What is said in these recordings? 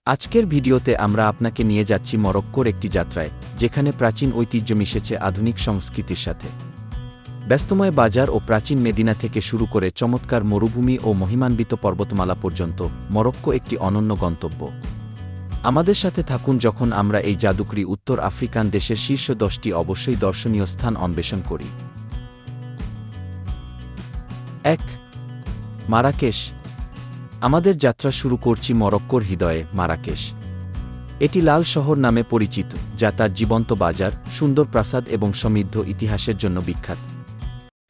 আজকের ভিডিওতে আমরা আপনাকে নিয়ে যাচ্ছি মরক্কোর একটি যাত্রায়, যেখানে প্রাচীন ঐতিহ্য মিশেছে আধুনিক সংস্কৃতির সাথে। ব্যস্তময় বাজার ও প্রাচীন মেদিনা থেকে শুরু করে চমৎকার মরুভূমি ও মহিমান্বিত পর্বতমালা পর্যন্ত মরক্কো একটি অনন্য গন্তব্য। আমাদের সাথে থাকুন যখন আমরা এই জাদুকরী উত্তর আফ্রিকান দেশের শীর্ষ 10টি অবশ্যই দর্শনীয় স্থান অন্বেষণ করি। 1. মারাকেশ। আমাদের যাত্রা শুরু করছি মরক্কোর হৃদয়ে, মারাকেশ। এটি লাল শহর নামে পরিচিত, যা তার জীবন্ত বাজার, সুন্দর প্রাসাদ এবং সমৃদ্ধ ইতিহাসের জন্য বিখ্যাত।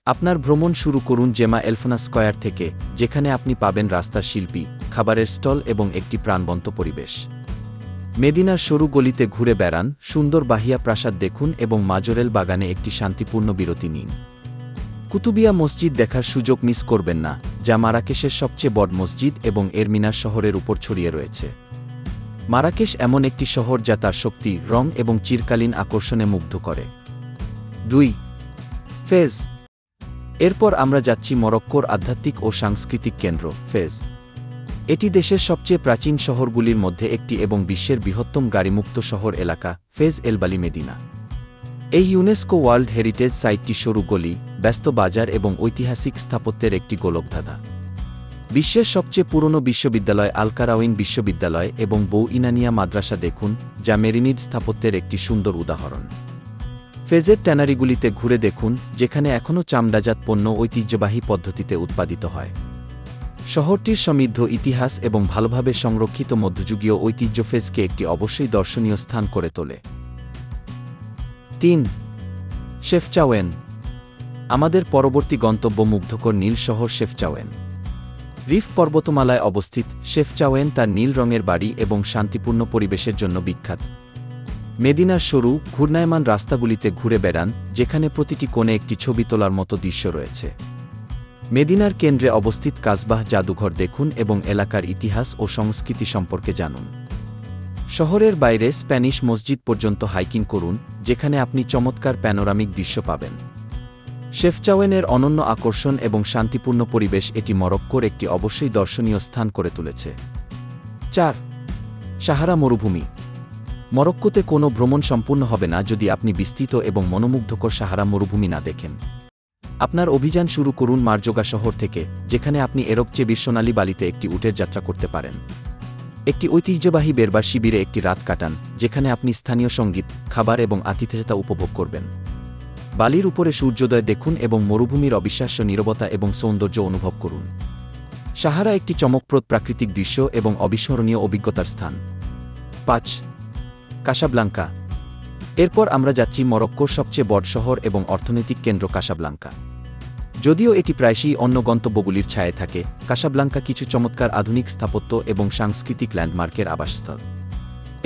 আপনার ভ্রমণ শুরু করুন জেমা এলফনা স্কয়ার থেকে, যেখানে আপনি পাবেন রাস্তার শিল্পী, খাবারের স্টল এবং একটি প্রাণবন্ত পরিবেশ। মেদিনার সরু গলিতে ঘুরে বেড়ান, সুন্দর বাহিয়া প্রাসাদ দেখুন এবং মাজরেল বাগানে একটি শান্তিপূর্ণ বিরতি নিন। কুতুবিয়া মসজিদ দেখার সুযোগ মিস করবেন না, যা মারাকেশের সবচেয়ে বড় মসজিদ এবং এর মিনার শহরের উপর ছড়িয়ে রয়েছে। মারাকেশ এমন একটি শহর যা তার শক্তি, রং এবং চিরকালীন আকর্ষণে মুগ্ধ করে। 2. ফেজ। এরপর আমরা যাচ্ছি মরক্কোর আধ্যাত্মিক ও সাংস্কৃতিক কেন্দ্র, ফেজ। এটি দেশের সবচেয়ে প্রাচীন শহরগুলির মধ্যে একটি এবং বিশ্বের বৃহত্তম গাড়িমুক্ত শহর এলাকা, ফেজ এলবালি মেদিনা। এই ইউনেস্কো ওয়ার্ল্ড হেরিটেজ সাইটটি সরু গলি, ব্যস্ত বাজার এবং ঐতিহাসিক স্থাপত্যের একটি গোলকধাঁধা। বিশ্বের সবচেয়ে পুরনো বিশ্ববিদ্যালয় আল কারাউইন বিশ্ববিদ্যালয় এবং বউ ইনানিয়া মাদ্রাসা দেখুন, যা মেরিনিড স্থাপত্যের একটি সুন্দর উদাহরণ। ফেজের ট্যানারিগুলিতে ঘুরে দেখুন, যেখানে এখনও চামড়াজাত পণ্য ঐতিহ্যবাহী পদ্ধতিতে উৎপাদিত হয়। শহরটির সমৃদ্ধ ইতিহাস এবং ভালোভাবে সংরক্ষিত মধ্যযুগীয় ঐতিহ্য ফেজকে একটি অবশ্যই দর্শনীয় স্থান করে তোলে। 3. শেফচাওয়েন। আমাদের পরবর্তী গন্তব্য মুগ্ধকর নীল শহর শেফচাওয়েন। রিফ পর্বতমালায় অবস্থিত শেফচাওয়েন তার নীল রঙের বাড়ি এবং শান্তিপূর্ণ পরিবেশের জন্য বিখ্যাত। মেদিনার সরু, ঘূর্ণায়মান রাস্তাগুলিতে ঘুরে বেড়ান, যেখানে প্রতিটি কোণে একটি ছবি তোলার মতো দৃশ্য রয়েছে। মেদিনার কেন্দ্রে অবস্থিত কাসবাহ জাদুঘর দেখুন এবং এলাকার ইতিহাস ও সংস্কৃতি সম্পর্কে জানুন। শহরের বাইরে স্প্যানিশ মসজিদ পর্যন্ত হাইকিং করুন, যেখানে আপনি চমৎকার প্যানোরামিক দৃশ্য পাবেন। শেফচাওয়েনের অনন্য আকর্ষণ এবং শান্তিপূর্ণ পরিবেশ এটি মরক্কোর একটি অবশ্যই দর্শনীয় স্থান করে তুলেছে। 4. সাহারা মরুভূমি। মরক্কোতে কোনো ভ্রমণ সম্পূর্ণ হবে না যদি আপনি বিস্তৃত এবং মনোমুগ্ধকর সাহারা মরুভূমি না দেখেন। আপনার অভিযান শুরু করুন মারজোগা শহর থেকে, যেখানে আপনি এরব চেবির সোনালী বালিতে একটি উটের যাত্রা করতে পারেন। একটি ঐতিহ্যবাহী বেরবার শিবিরে একটি রাত কাটান, যেখানে আপনি স্থানীয় সঙ্গীত, খাবার এবং আতিথেয়তা উপভোগ করবেন। বালির উপরে সূর্যোদয় দেখুন এবং মরুভূমির অবিশ্বাস্য নীরবতা এবং সৌন্দর্য অনুভব করুন। সাহারা একটি চমকপ্রদ প্রাকৃতিক দৃশ্য এবং অবিস্মরণীয় অভিজ্ঞতার স্থান। 5. কাসাব্লাঙ্কা। এরপর আমরা যাচ্ছি মরক্কোর সবচেয়ে বড় শহর এবং অর্থনৈতিক কেন্দ্র কাসাব্লাঙ্কা। যদিও এটি প্রায়শই অন্য গন্তব্যগুলির ছায়ায় থাকে, কাসাব্লাঙ্কা কিছু চমৎকার আধুনিক স্থাপত্য এবং সাংস্কৃতিক ল্যান্ডমার্কের আবাসস্থল।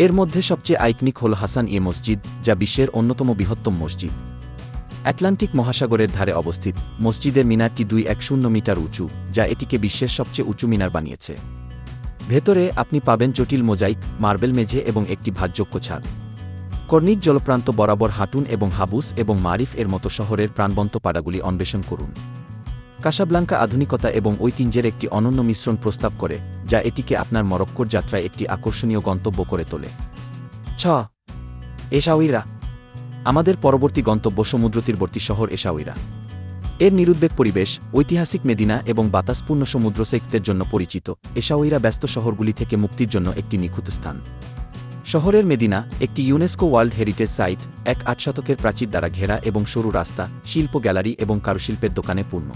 এর মধ্যে সবচেয়ে আইকনিক হল হাসান ই মসজিদ, যা বিশ্বের অন্যতম বৃহত্তম মসজিদ। আটলান্টিক মহাসাগরের ধারে অবস্থিত, মসজিদের মিনারটি 210 মিটার উঁচু, যা এটিকে বিশ্বের সবচেয়ে উঁচু মিনার বানিয়েছে। ভেতরে আপনি পাবেন জটিল মোজাইক, মার্বেল মেঝে এবং একটি ভাতযোগ্য ছাদ। কর্নিক জলপ্রান্ত বরাবর হাঁটুন এবং হাবুস এবং মারিফ এর মতো শহরের প্রাণবন্ত পাড়াগুলি অন্বেষণ করুন। কাসাব্লাঙ্কা আধুনিকতা এবং ঐতিহ্যের একটি অনন্য মিশ্রণ প্রস্তাব করে, যা এটিকে আপনার মরক্কোর যাত্রায় একটি আকর্ষণীয় গন্তব্য করে তোলে। 6. এশাউইরা। আমাদের পরবর্তী গন্তব্য সমুদ্রতীরবর্তী শহর এশাউইরা। এর নিরুদ্বেগ পরিবেশ, ঐতিহাসিক মেদিনা এবং বাতাসপূর্ণ সমুদ্র সৈকতের জন্য পরিচিত, এশাউইরা ব্যস্ত শহরগুলি থেকে মুক্তির জন্য একটি নিখুঁত স্থান। শহরের মেদিনা, একটি ইউনেস্কো ওয়ার্ল্ড হেরিটেজ সাইট, 8 শতকের প্রাচীর দ্বারা ঘেরা এবং সরু রাস্তা, শিল্প গ্যালারি এবং কারুশিল্পের দোকানে পূর্ণ।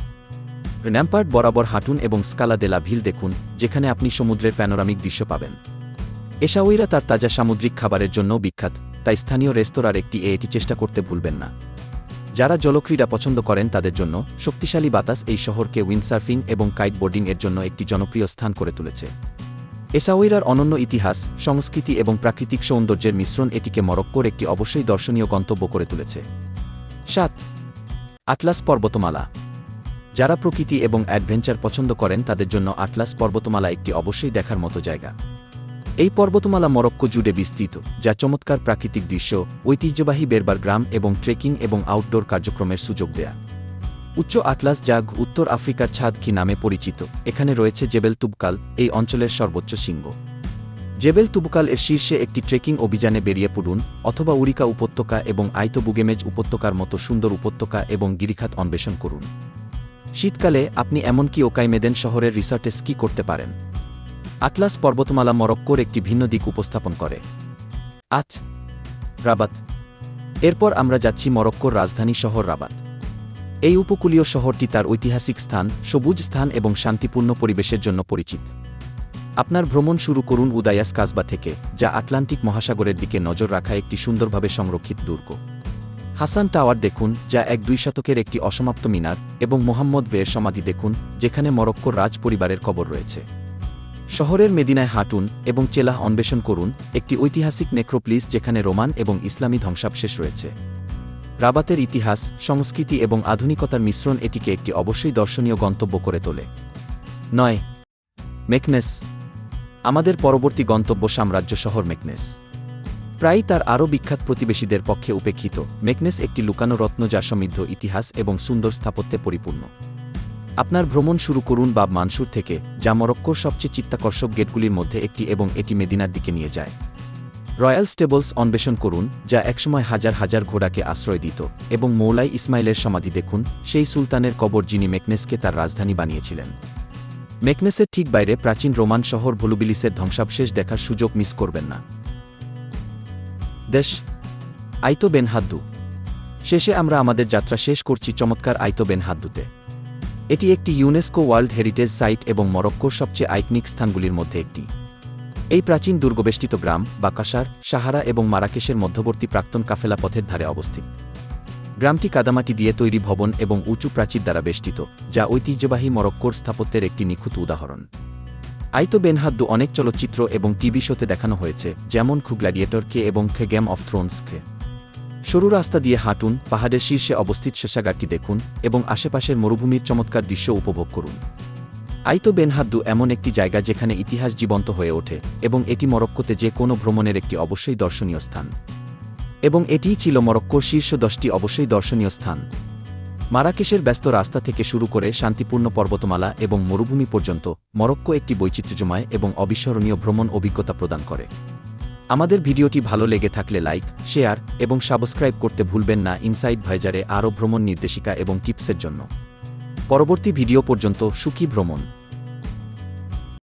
র্যাম্পার্ট বরাবর হাঁটুন এবং স্কালা দে লা ভিল দেখুন, যেখানে আপনি সমুদ্রের প্যানোরামিক দৃশ্য পাবেন। এশাউইরা তার তাজা সামুদ্রিক খাবারের জন্যও বিখ্যাত, তাই স্থানীয় রেস্তোরাঁর এটি চেষ্টা করতে ভুলবেন না। যারা জলক্রীড়া পছন্দ করেন তাদের জন্য শক্তিশালী বাতাস এই শহরকে উইন্ডসার্ফিং এবং কাইটবোর্ডিং এর জন্য একটি জনপ্রিয় স্থান করে তুলেছে। এশাউইরার অনন্য ইতিহাস, সংস্কৃতি এবং প্রাকৃতিক সৌন্দর্যের মিশ্রণ এটিকে মরক্কোর একটি অবশ্যই দর্শনীয় গন্তব্য করে তুলেছে। 7. আটলাস পর্বতমালা। যারা প্রকৃতি এবং অ্যাডভেঞ্চার পছন্দ করেন তাদের জন্য আটলাস পর্বতমালা একটি অবশ্যই দেখার মতো জায়গা। এই পর্বতমালা মরক্কো জুড়ে বিস্তৃত, যা চমৎকার প্রাকৃতিক দৃশ্য, ঐতিহ্যবাহী বেরবার গ্রাম এবং ট্রেকিং এবং আউটডোর কার্যক্রমের সুযোগ দেয়া। উচ্চ আটলাস, যা উত্তর আফ্রিকার ছাদ কি নামে পরিচিত, এখানে রয়েছে জেবেল তুবকাল, এই অঞ্চলের সর্বোচ্চ শৃঙ্গ। জেবেল তুবকাল এর শীর্ষে একটি ট্রেকিং অভিযানে বেরিয়ে পড়ুন, অথবা উরিকা উপত্যকা এবং আইতো বুগেমেজ উপত্যকার মতো সুন্দর উপত্যকা এবং গিরিখাত অন্বেষণ করুন। শীতকালে আপনি এমনকি ওকাইমেদেন শহরের রিসর্টে স্কি করতে পারেন। আটলাস পর্বতমালা মরক্কোর একটি ভিন্ন দিক উপস্থাপন করে। রাবাত। এরপর আমরা যাচ্ছি মরক্কোর রাজধানী শহর রাবাত। এই উপকূলীয় শহরটি তার ঐতিহাসিক স্থান, সবুজ স্থান এবং শান্তিপূর্ণ পরিবেশের জন্য পরিচিত। আপনার ভ্রমণ শুরু করুন উদায়াস কাসবা থেকে, যা আটলান্টিক মহাসাগরের দিকে নজর রাখা একটি সুন্দরভাবে সংরক্ষিত দুর্গ। হাসান টাওয়ার দেখুন, যা ২ শতকের একটি অসমাপ্ত মিনার, এবং মোহাম্মদ ভের সমাধি দেখুন, যেখানে মরক্কোর রাজ পরিবারের কবর রয়েছে। শহরের মেদিনায় হাঁটুন এবং চেলাহ অন্বেষণ করুন, একটি ঐতিহাসিক নেক্রোপ্লিস যেখানে রোমান এবং ইসলামী ধ্বংসাবশেষ রয়েছে। রাবাতের ইতিহাস, সংস্কৃতি এবং আধুনিকতার মিশ্রণ এটিকে একটি অবশ্যই দর্শনীয় গন্তব্য করে তোলে। ৯. মেকনেস। আমাদের পরবর্তী গন্তব্য সাম্রাজ্য শহর মেকনেস। প্রায়ই তার আরও বিখ্যাত প্রতিবেশীদের পক্ষে উপেক্ষিত, মেকনেস একটি লুকানো রত্ন যা সমৃদ্ধ ইতিহাস এবং সুন্দর স্থাপত্যে পরিপূর্ণ। আপনার ভ্রমণ শুরু করুন বাব মানসুর থেকে, যা মরক্কোর সবচেয়ে চিত্তাকর্ষক গেটগুলির মধ্যে একটি এবং এটি মেদিনার দিকে নিয়ে যায়। রয়্যাল স্টেবলস অন্বেষণ করুন, যা একসময় হাজার হাজার ঘোড়াকে আশ্রয় দিত, এবং মৌলাই ইসমাইলের সমাধি দেখুন, সেই সুলতানের কবর যিনি মেকনেসকে তার রাজধানী বানিয়েছিলেন। মেকনেসের ঠিক বাইরে প্রাচীন রোমান শহর ভলুবিলিসের ধ্বংসাবশেষ দেখার সুযোগ মিস করবেন না। দেশ। আইতো বেন হাদ্দু। শেষে আমরা আমাদের যাত্রা শেষ করছি চমৎকার আইতো বেন হাদ্দুতে। এটি একটি ইউনেস্কো ওয়ার্ল্ড হেরিটেজ সাইট এবং মরক্কোর সবচেয়ে আইকনিক স্থানগুলির মধ্যে একটি। এই প্রাচীন দুর্গবেষ্টিত গ্রাম বাকাসার, সাহারা এবং মারাকেশের মধ্যবর্তী প্রাক্তন কাফেলা পথের ধারে অবস্থিত। গ্রামটি কাদামাটি দিয়ে তৈরি ভবন এবং উঁচু প্রাচীর দ্বারা বেষ্টিত, যা ঐতিহ্যবাহী মরক্কোর স্থাপত্যের একটি নিখুঁত উদাহরণ। আইতো বেন হাদ্দু অনেক চলচ্চিত্র এবং টিভি শোতে দেখানো হয়েছে, যেমন গ্ল্যাডিয়েটর কে এবং গেম অফ থ্রোনস কে। সরু রাস্তা দিয়ে হাঁটুন, পাহাড়ের শীর্ষে অবস্থিত শেষাগারটি দেখুন, এবং আশেপাশের মরুভূমির চমৎকার দৃশ্য উপভোগ করুন। আইতো বেন হাদ্দু এমন একটি জায়গা যেখানে ইতিহাস জীবন্ত হয়ে ওঠে, এবং এটি মরক্কোতে যে কোনো ভ্রমণের একটি অবশ্যই দর্শনীয় স্থান। এবং এটিই ছিল মরক্কোর শীর্ষ 10টি অবশ্যই দর্শনীয় স্থান। মারাকেশের ব্যস্ত রাস্তা থেকে শুরু করে শান্তিপূর্ণ পর্বতমালা এবং মরুভূমি পর্যন্ত, মরক্কো একটি বৈচিত্র্যময় এবং অবিস্মরণীয় ভ্রমণ অভিজ্ঞতা প্রদান করে। আমাদের ভিডিওটি ভালো লেগে থাকলে লাইক, শেয়ার এবং সাবস্ক্রাইব করতে ভুলবেন না ইনসাইড ভয়েজারে আরও ভ্রমণ নির্দেশিকা এবং টিপসের জন্য। পরবর্তী ভিডিও পর্যন্ত সুখী ভ্রমণ।